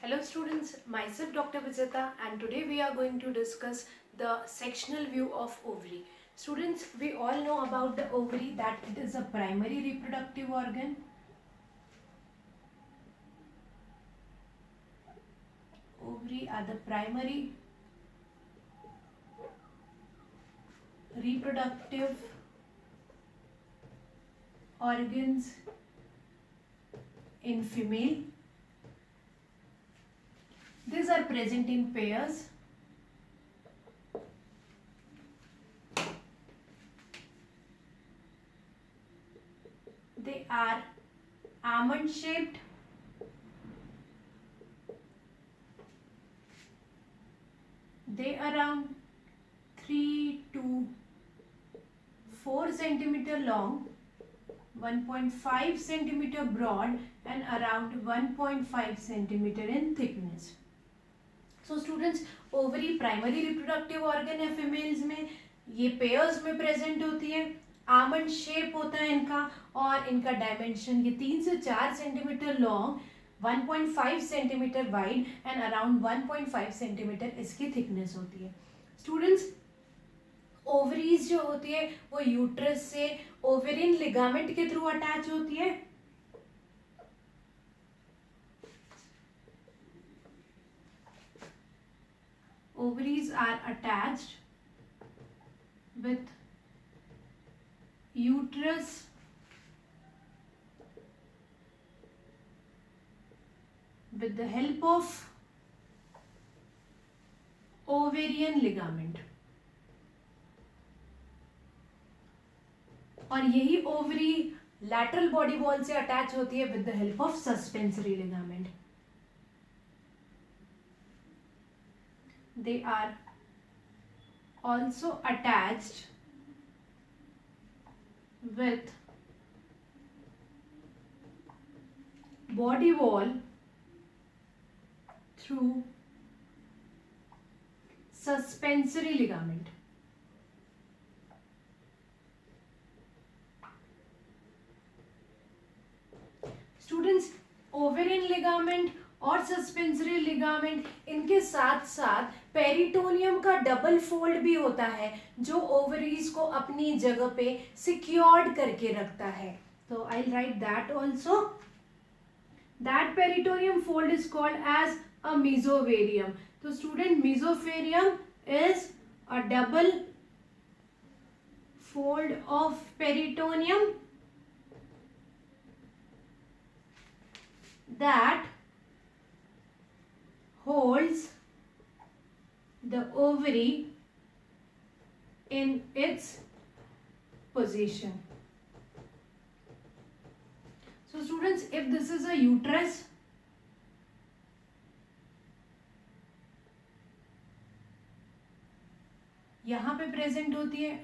Hello students, myself Dr. Vijeta and today we are going to discuss the sectional view of ovary. Students, we all know about the ovary that it is a primary reproductive organ. Ovary are the primary reproductive organs in female. These are present in pairs. They are almond shaped. They are around 3 to 4 centimeter long, 1.5 centimeter broad and around 1.5 centimeter in thickness. So students, ovary primary reproductive organ है females में, ये pairs में present होती है, almond shape होता है इनका और इनका डायमेंशन ये 3 से 4 centimetre long, 1.5 centimetre wide and around 1.5 centimetre इसकी थिकनेस होती है. स्टूडेंट्स, ओवरीज जो होती है वो यूट्रस से ओवेरियन लिगामेंट के थ्रू अटैच होती है. Ovaries are attached with uterus with the help of ovarian ligament. और यही ओवरी लैटरल बॉडी वॉल से अटैच होती है with the help of suspensory ligament. They are also attached with body wall through suspensory ligament. Students, ovarian ligament और suspensory ligament इनके साथ साथ peritoneum का डबल फोल्ड भी होता है जो ओवरीज को अपनी जगह पे सिक्योर्ड करके रखता है. तो I write that also. That peritoneum fold is called as a mesovarium. तो student, mesovarium is a double fold of peritoneum that holds the ovary in its position. So students, if this is a uterus, यहाँ पे present होती है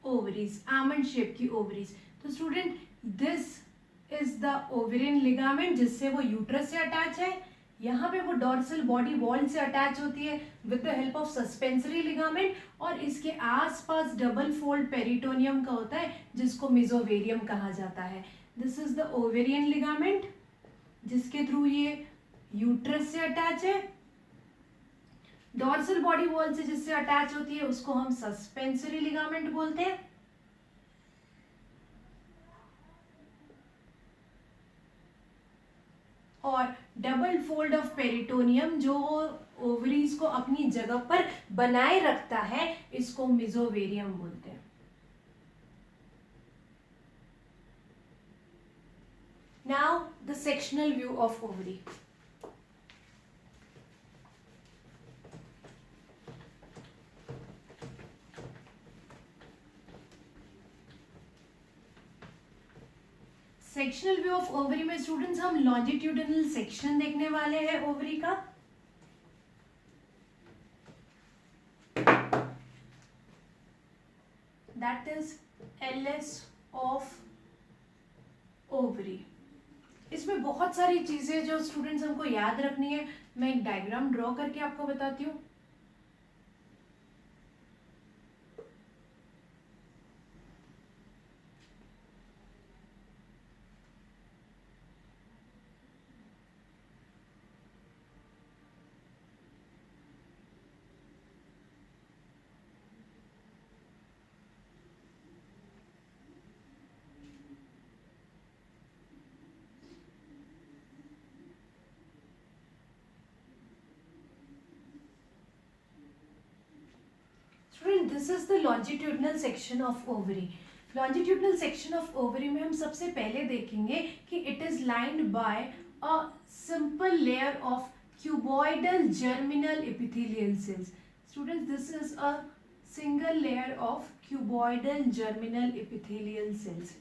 ovaries, almond shape की ovaries. तो student, this is the ovarian ligament जिससे वो uterus से attach है. यहाँ पे वो डॉर्सल बॉडी वॉल से अटैच होती है with the help of suspensory ligament और इसके आसपास डबल फोल्ड पेरिटोनियम का होता है जिसको मेसोवेरियम कहा जाता है. This is the ovarian ligament जिसके थ्रू ये यूट्रस से अटैच है. डॉर्सल बॉडी वॉल से जिससे अटैच होती है उसको हम सस्पेंसरी लिगामेंट बोलते हैं. और डबल फोल्ड ऑफ पेरिटोनियम जो ओवरीज को अपनी जगह पर बनाए रखता है इसको मेसोवेरियम बोलते हैं. Now the sectional view of ovary. Sectional view of ovary में स्टूडेंट्स हम लॉन्जिट्यूडिनल सेक्शन देखने वाले हैं ओवरी का. That is LS of ovary. इसमें बहुत सारी चीजें जो स्टूडेंट्स हमको याद रखनी है. मैं एक डायग्राम ड्रॉ करके आपको बताती हूँ. This is the longitudinal section of ovary. Longitudinal section of ovary में हम सबसे पहले देखेंगे कि it is lined by a simple layer of cuboidal germinal epithelial cells. Students, this is a single layer of cuboidal germinal epithelial cells.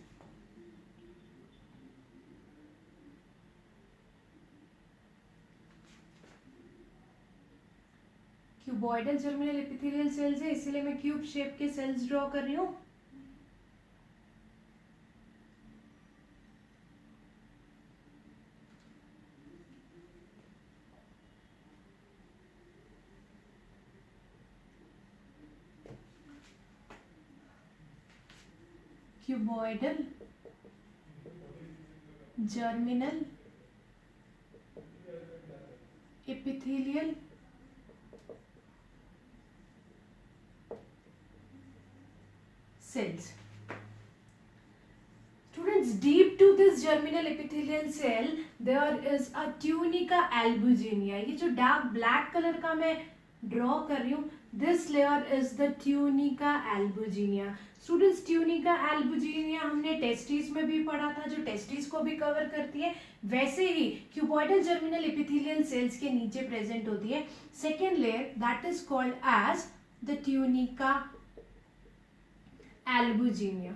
Cuboidal germinal epithelial sales है, इसीलिए मैं cube shape के सेल्स ड्रॉ कर रही हूँ. Cuboidal germinal epithelial cells. Students, deep to this germinal epithelial cell there is a tunica albuginea. ये जो dark black colour का मैं ड्रॉ कर रही हूँ, this layer is the tunica albuginea. Students, tunica albuginea हमने टेस्टिस में भी पढ़ा था, जो टेस्टिस को भी कवर करती है. वैसे ही क्यूबॉइडल जर्मिनल एपिथेलियल सेल्स के नीचे प्रेजेंट होती है second layer, that is called as the tunica albuginea.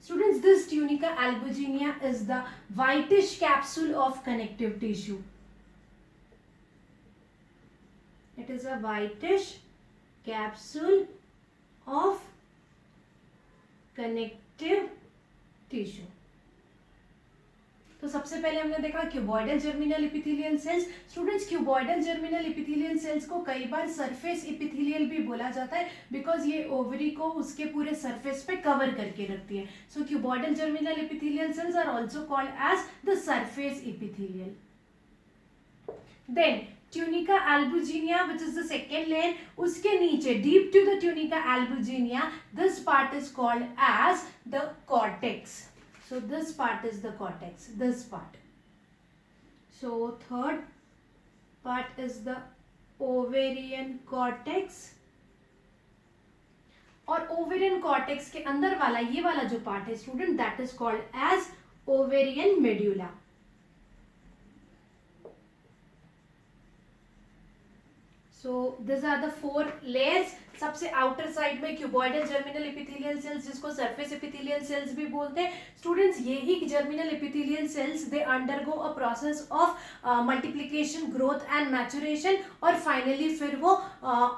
Students, this tunica albuginea is the whitish capsule of connective tissue. It is a whitish capsule of connective tissue. तो सबसे पहले हमने देखा cuboidal germinal epithelial sales. Students, cuboidal germinal epithelial sales को कई बार surface epithelial भी बोला जाता है, बिकॉज ये ओवरी को उसके पूरे सरफेस पे कवर करके रखती है. So cuboidal germinal epithelial cells are also called as the surface epithelial. Then tunica albuginea which is the second layer, उसके नीचे deep to the tunica albuginea this part is called as the cortex. So this part is the cortex, this part. So third part is the ovarian cortex. और ovarian cortex के अंदर वाला ये वाला जो part है student, that is called as ovarian medulla. So these are the four layers. सबसे outer side में क्यूबॉइडल जर्मिनल एपिथेलियल सेल्स, जिसको सरफेस एपिथेलियल सेल्स भी बोलते हैं. स्टूडेंट्स, ये ही germinal epithelial cells they undergo a process of multiplication, growth and maturation, और finally फिर वो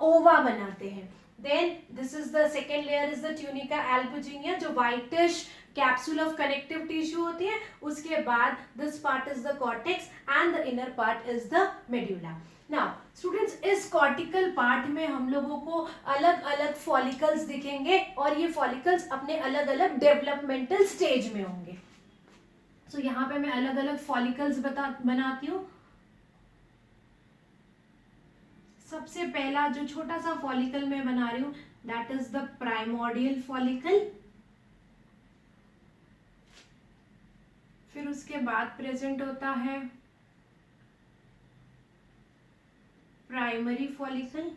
ओवा बनाते हैं. Then this is the second layer is the tunica albuginea, जो whitish capsule of connective tissue होती है. उसके बाद this part is the cortex and the inner part is the medulla. Now students, इस कॉर्टिकल पार्ट में हम लोगों को अलग अलग फॉलिकल्स दिखेंगे, और ये फॉलिकल्स अपने अलग अलग डेवलपमेंटल स्टेज में होंगे. सो यहाँ पे मैं अलग अलग फॉलिकल्स बनाती हूँ. सबसे पहला जो छोटा सा फॉलिकल मैं बना रही हूँ, that is the primordial follicle. फिर उसके बाद प्रेजेंट होता है प्राइमरी फॉलिकल.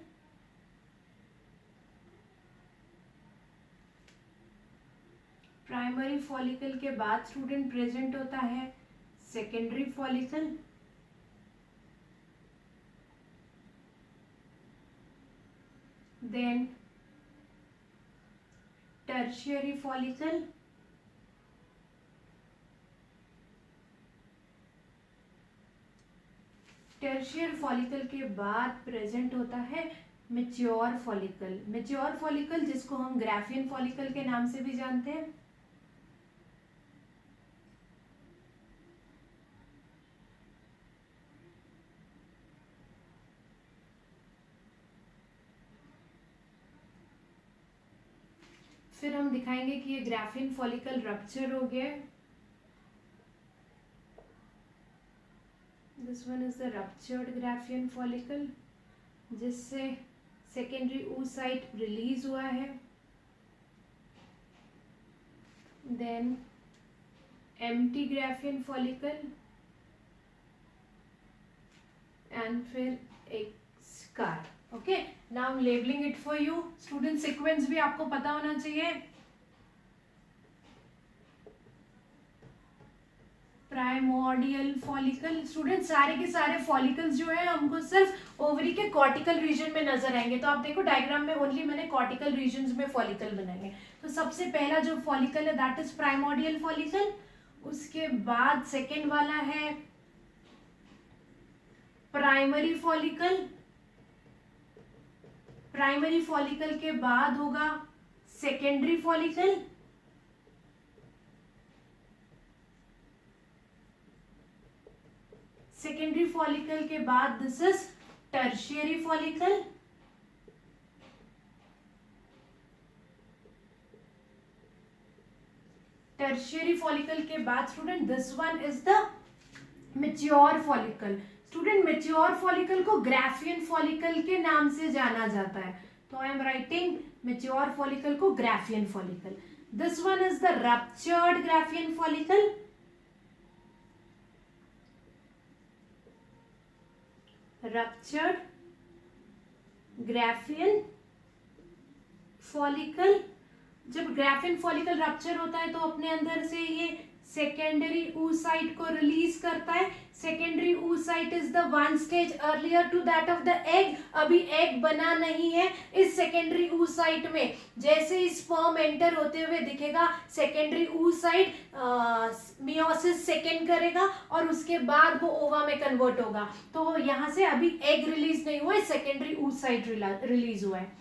प्राइमरी फॉलिकल के बाद स्टूडेंट प्रेजेंट होता है secondary follicle. Then tertiary follicle. Tertiary follicle के बाद प्रेजेंट होता है मैच्योर फॉलिकल. मैच्योर फॉलिकल जिसको हम ग्राफियन फॉलिकल के नाम से भी जानते हैं. फिर हम दिखाएंगे कि ये ग्राफियन फॉलिकल रप्चर हो गया. This one is the ruptured Graafian follicle, जिससे सेकेंडरी oocyte रिलीज हुआ है. Then empty Graafian follicle, and फिर एक scar. Okay, now I am labelling it for you. Student sequence भी आपको पता होना चाहिए। प्राइमोर्डियल फॉलिकल, स्टूडेंट सारे के सारे फॉलिकल्स जो है हमको सिर्फ ओवरी के कॉर्टिकल रीजन में नजर आएंगे। तो आप देखो डायग्राम में ओनली मैंने कॉर्टिकल रीजन में फॉलिकल बनाएंगे। तो सबसे पहला जो फॉलिकल है दैट इज प्राइमोर्डियल फॉलिकल। उसके बाद सेकेंड वाला है प्राइमरी फॉलिकल। प्राइमरी फॉलिकल के बाद होगा सेकेंडरी फॉलिकल। सेकेंडरी फॉलिकल के बाद this is tertiary follicle. Tertiary follicle के बाद student this one is the mature follicle. Student mature follicle को ग्राफियन फॉलिकल के नाम से जाना जाता है। तो I am writing mature follicle को Graafian follicle. This one is the ruptured Graafian follicle. Ruptured Graafian follicle. जब ग्राफियन फॉलिकल रप्चर होता है तो अपने अंदर से ये सेकेंडरी oocyte को रिलीज करता है। Secondary oocyte is the one stage earlier to that of the egg. अभी एग बना नहीं है। इस सेकेंडरी oocyte में जैसे ही स्पर्म एंटर होते हुए दिखेगा, सेकेंडरी oocyte मियोसिस सेकेंड करेगा और उसके बाद वो ओवा में कन्वर्ट होगा। तो यहाँ से अभी एग रिलीज नहीं हुआ है, सेकेंडरी oocyte रिलीज हुआ है।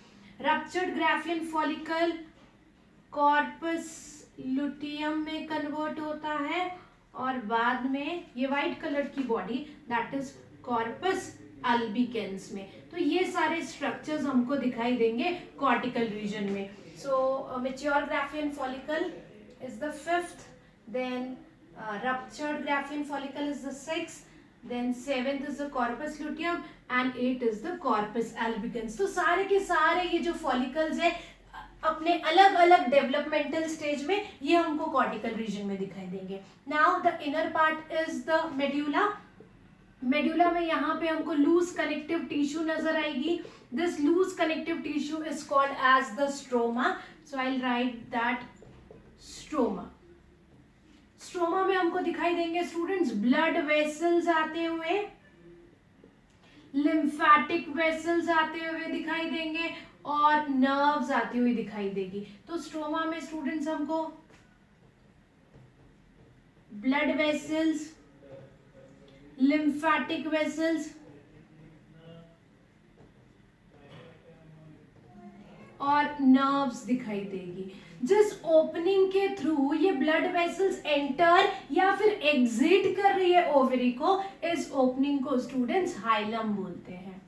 Ruptured Graafian follicle corpus luteum में कन्वर्ट होता है और बाद में ये व्हाइट कलर की बॉडी दैट इज कॉर्पस अल्बिकेंस में। तो ये सारे स्ट्रक्चर्स हमको दिखाई देंगे कॉर्टिकल रीजन में। So mature Graafian follicle is the fifth, then ruptured Graafian follicle is the sixth, then seventh is the corpus luteum and eight is the corpus albicans. तो सारे के सारे ये जो फॉलिकल्स है अपने अलग अलग डेवलपमेंटल स्टेज में ये हमको कॉर्टिकल रीजन में दिखाई देंगे। Now the inner part is the medulla. Medulla में यहाँ पे हमको लूज कनेक्टिव टिश्यू नजर आएगी। This loose connective tissue is called as the stroma. So I will write that stroma. Stroma में हमको दिखाई देंगे स्टूडेंट्स ब्लड वेसल्स आते हुए, लिम्फेटिक वेसल्स आते हुए दिखाई देंगे और नर्व्स आती हुई दिखाई देगी। तो स्ट्रोमा में स्टूडेंट्स हमको ब्लड वेसल्स, लिम्फेटिक वेसल्स और नर्व्स दिखाई देगी। जिस ओपनिंग के थ्रू ये ब्लड वेसल्स एंटर या फिर एग्जिट कर रही है ओवरी को, इस ओपनिंग को स्टूडेंट्स हाइलम बोलते हैं।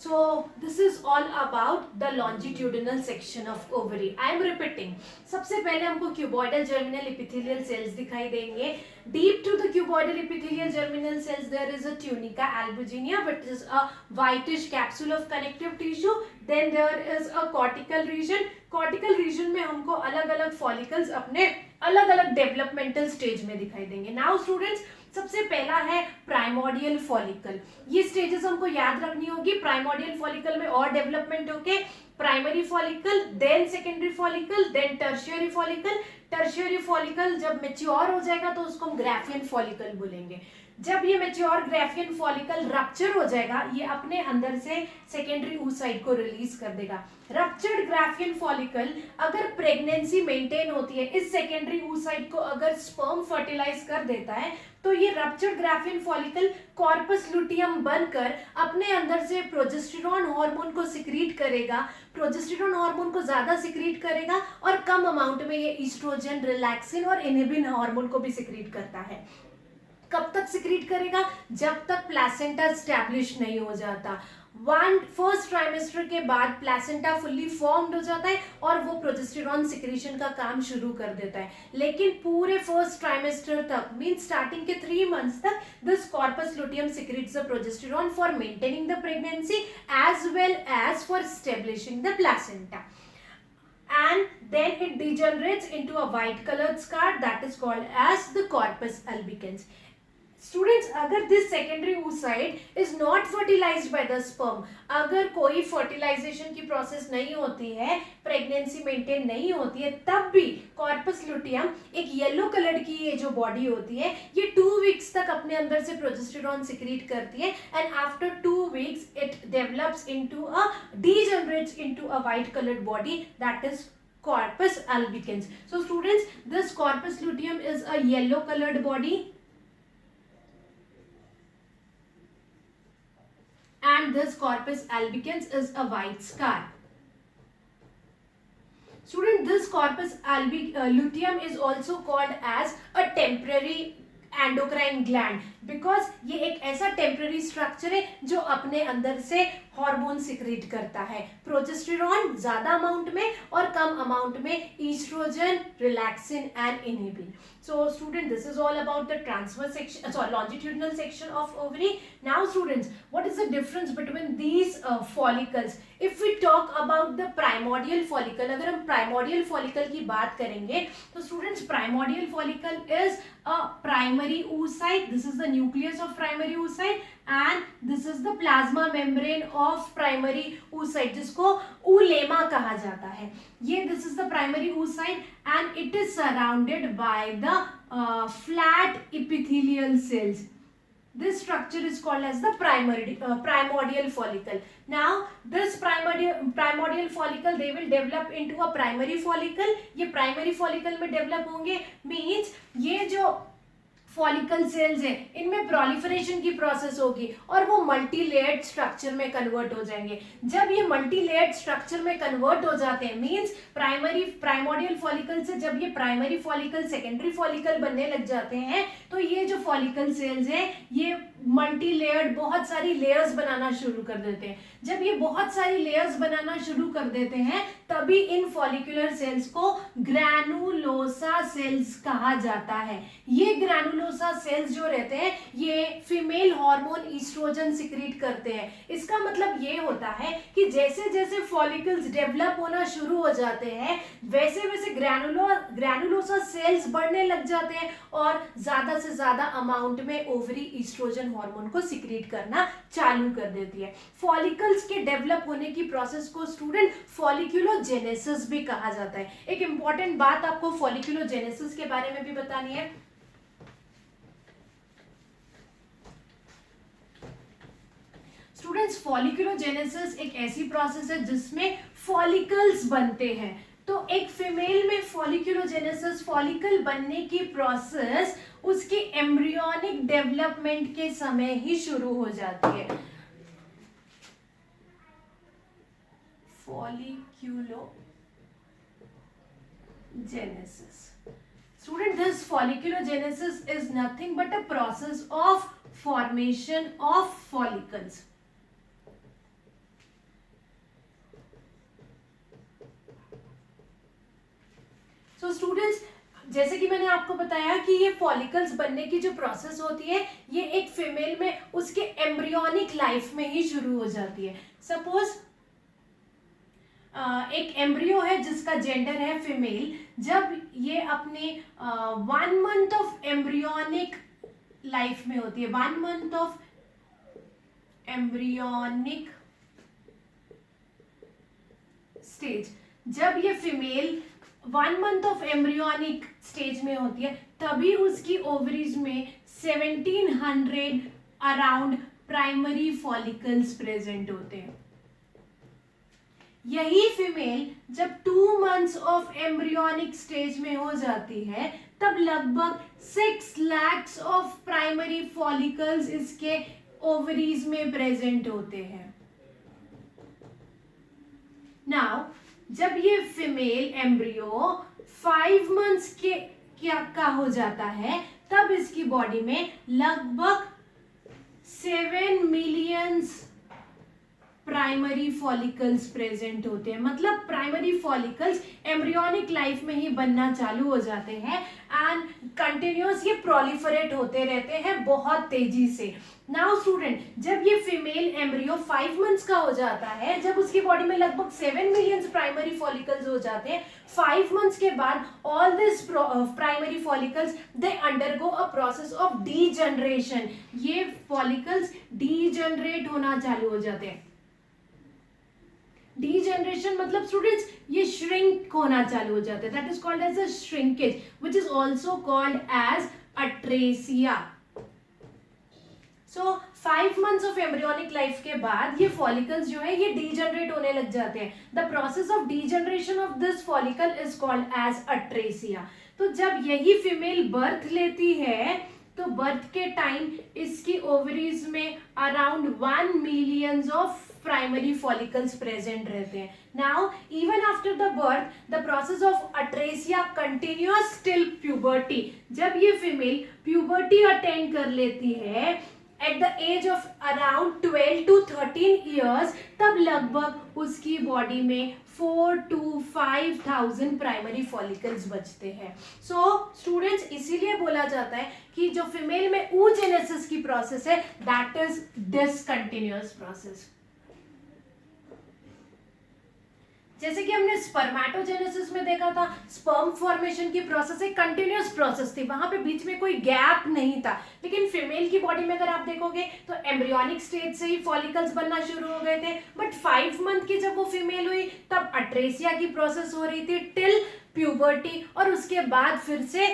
So this is all about the longitudinal section of ovary. I am repeating. सबसे पहले हमको cuboidal germinal epithelial cells दिखाई देंगे। Deep to the cuboidal epithelial germinal cells there is a tunica albuginea, which is a whitish capsule of connective tissue. Then there is a cortical region. Cortical region में हमको अलग अलग follicles अपने अलग अलग developmental stage में दिखाई देंगे। नाउ स्टूडेंट्स सबसे पहला है प्राइमोर्डियल फॉलिकल। ये स्टेजेस हमको याद रखनी होगी। प्राइमोर्डियल फॉलिकल में और डेवलपमेंट होके primary follicle, then secondary follicle, then tertiary follicle. Tertiary follicle जब मैच्योर हो जाएगा तो उसको हम ग्राफियन फॉलिकल बोलेंगे। जब ये मैच्योर ग्राफियन फॉलिकल रप्चर हो जाएगा, ये अपने अंदर से सेकेंडरी oocyte को रिलीज कर देगा। रप्चर्ड ग्राफियन फॉलिकल अगर प्रेगनेंसी मेंटेन होती है, इस सेकेंडरी oocyte को अगर स्पर्म फर्टिलाइज कर देता है, तो ये ruptured Graafian follicle corpus luteum बनकर अपने अंदर से प्रोजेस्टेरॉन हार्मोन को सिक्रीट करेगा। प्रोजेस्टेरॉन हार्मोन को ज्यादा सिक्रीट करेगा और कम अमाउंट में ये ईस्ट्रोजन, रिलैक्सिन और इनहिबिन हार्मोन को भी सिक्रीट करता है। कब तक सिक्रीट करेगा? जब तक प्लेसेंटा स्टैब्लिश नहीं हो जाता। फर्स्ट ट्राइमेस्टर के बाद प्लेसेंटा फुल्ली फॉर्म्ड हो जाता है और वो प्रोजेस्टेरॉन सिक्रीशन का काम शुरू कर देता है। लेकिन पूरे फर्स्ट ट्राइमेस्टर तक, मीन स्टार्टिंग के 3 मंथ्स तक, this corpus luteum secretes the progesterone for maintaining the pregnancy as well as for establishing the placenta. And then it degenerates into a white colored scar that is called as the corpus albicans. Students, अगर this secondary oocyte is not fertilized by the sperm, अगर कोई fertilisation की process नहीं होती है, pregnancy maintain नहीं होती है, तब भी कॉर्पस लुटियम एक येलो कलर की ये जो बॉडी होती है, ये 2 वीक्स तक अपने अंदर से प्रोजेस्टेरॉन सिक्रीट करती है, and after 2 weeks it develops into a degenerates into a white coloured body, that is corpus albicans. So students, this corpus luteum is a yellow colored body and this corpus albicans is a white scar. Student, this corpus luteum is also called as a temporary endocrine gland, because ये एक ऐसा temporary structure है जो अपने अंदर से hormone secrete करता है, प्रोजेस्टेरॉन ज्यादा अमाउंट में और कम अमाउंट में estrogen, relaxin and inhibin. So student, this is all about the transverse section, longitudinal section of ovary. Now students, what is the difference between these follicles? If we talk about the primordial follicle, अगर हम primordial follicle की बात करेंगे तो students, primordial follicle is a primary oocyte. This is the nucleus of primary oocyte and this is the plasma membrane of primary oocyte, जिसको oollema कहा जाता है. ये this is the primary oocyte and it is surrounded by the flat epithelial cells. This structure is called as the primordial follicle. Now this primordial follicle, they will develop into a primary follicle. ये primary follicle में develop होंगे, means ये जो follicle sales है इनमें proliferation की process होगी और वो मल्टी लेयर्ड स्ट्रक्चर में कन्वर्ट हो जाएंगे. जब ये मल्टी लेयर्ड स्ट्रक्चर में कन्वर्ट हो जाते हैं, मींस प्राइमोडियल फॉलिकल से जब ये प्राइमरी फॉलिकल सेकेंडरी फॉलिकल बनने लग जाते हैं, तो ये जो फॉलिकल सेल्स हैं ये मल्टी लेयर्ड बहुत सारी लेयर्स बनाना शुरू कर देते हैं. जब ये बहुत सारी लेयर्स बनाना शुरू कर देते हैं, तभी इन फॉलिकुलर सेल्स को ग्रैनुलोसा सेल्स कहा जाता है. ये ग्रैनुलोसा सेल्स जो रहते हैं ये फीमेल हार्मोन ईस्ट्रोजन सिक्रीट करते हैं. इसका मतलब ये होता है कि जैसे जैसे फॉलिकल्स डेवलप होना शुरू हो जाते हैं, वैसे वैसे ग्रैनुलोसा सेल्स बढ़ने लग जाते हैं और ज्यादा से ज्यादा अमाउंट में ओवरी ईस्ट्रोजन हार्मोन को सिक्रीट करना चालू कर देती है. फॉलिकल्स के डेवलप होने की प्रोसेस को स्टूडेंट फॉलिक्यूलोजेनेसिस भी कहा जाता है. एक इंपॉर्टेंट बात आपको फॉलिक्यूलोजेनेसिस के बारे में भी बतानी है. स्टूडेंट्स, फॉलिक्यूलोजेनेसिस एक ऐसी प्रोसेस है जिसमें फॉलिकल्स बनते हैं. तो एक फीमेल में फॉलिक्यूलोजेनेसिस, फॉलिकल बनने की प्रोसेस उसके एम्ब्रियोनिक डेवलपमेंट के समय ही शुरू हो जाती है. Folliculogenesis. Student, this folliculogenesis is nothing but a process of formation of follicles. So students, जैसे कि मैंने आपको बताया कि ये फॉलिकल्स बनने की जो प्रोसेस होती है ये एक फीमेल में उसके एम्ब्रियोनिक लाइफ में ही शुरू हो जाती है. सपोज एक एम्ब्रियो है जिसका जेंडर है फीमेल. जब ये अपने 1 मंथ ऑफ एम्ब्रियोनिक लाइफ में होती है, 1 मंथ ऑफ एम्ब्रियोनिक स्टेज, जब ये female 1 month of embryonic stage में होती है, तभी उसकी ओवरीज में 1700 अराउंड प्राइमरी फॉलिकल्स प्रेजेंट होते हैं. यही फीमेल जब 2 मंथ्स ऑफ एम्ब्रियोनिक स्टेज में हो जाती है, तब लगभग 6 lakhs ऑफ प्राइमरी फॉलिकल्स इसके ओवरीज में प्रेजेंट होते हैं. नाउ जब ये फीमेल एम्ब्रियो 5 मंथ्स का हो जाता है, तब इसकी बॉडी में लगभग 7 मिलियंस प्राइमरी फॉलिकल्स प्रेजेंट होते हैं. मतलब प्राइमरी फॉलिकल्स एम्ब्रियोनिक लाइफ में ही बनना चालू हो जाते हैं एंड कंटिन्यूस ये प्रोलिफरेट होते रहते हैं बहुत तेजी से। नाउ स्टूडेंट, जब ये फीमेल एम्ब्रियो 5 मंथ्स का हो जाता है, जब उसकी बॉडी में लगभग 7 मिलियन प्राइमरी फॉलिकल्स हो जाते हैं, 5 मंथ्स के बाद all this primary follicles they undergo a process of degeneration. ये फॉलिकल्स डीजनरेट होना चालू हो जाते हैं। डीजनरेशन मतलब स्टूडेंट्स ये श्रिंक होना चालू हो जाते हैं, that is called as a shrinkage which is also called as atresia. So 5 months of embryonic life के बाद ये फॉलिकल्स जो है ये डीजनरेट होने लग जाते हैं। The process of degeneration of this follicle is called as atresia. तो जब यही फीमेल बर्थ लेती है तो बर्थ के टाइम इसकी ओवरीज में around 1 million of primary follicles present रहते हैं। Now even after the birth the process of atresia continuous till puberty. जब ये फीमेल प्यूबर्टी अटेंड कर लेती है at the age of around 12 to 13 years, तब लगभग उसकी बॉडी में 4 to 5,000 प्राइमरी फॉलिकल्स बचते हैं। सो स्टूडेंट्स, इसीलिए बोला जाता है कि जो फीमेल में oogenesis की प्रोसेस है दैट इज डिसकंटिन्यूअस प्रोसेस। जैसे कि हमने स्पर्मेटोजेनेसिस में देखा था, स्पर्म फॉर्मेशन की प्रोसेस एक कंटिन्यूअस प्रोसेस थी, वहां पे बीच में कोई गैप नहीं था। लेकिन फीमेल की बॉडी में अगर आप देखोगे तो एम्ब्रियोनिक स्टेज से ही फॉलिकल्स बनना शुरू हो गए थे, बट 5 मंथ की जब वो फीमेल हुई तब अट्रेसिया की प्रोसेस हो रही थी टिल प्यूबर्टी, और उसके बाद फिर से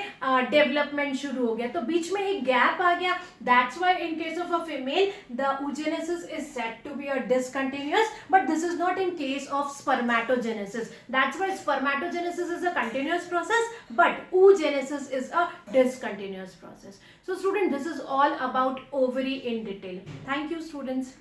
डेवलपमेंट शुरू हो गया, तो बीच में एक गैप आ गया। That's why in case of a female the oogenesis is said to be a discontinuous, but this is not in case of spermatogenesis. That's why spermatogenesis is a continuous process, but oogenesis is a discontinuous process. So student, this is all about ovary in detail. Thank you students.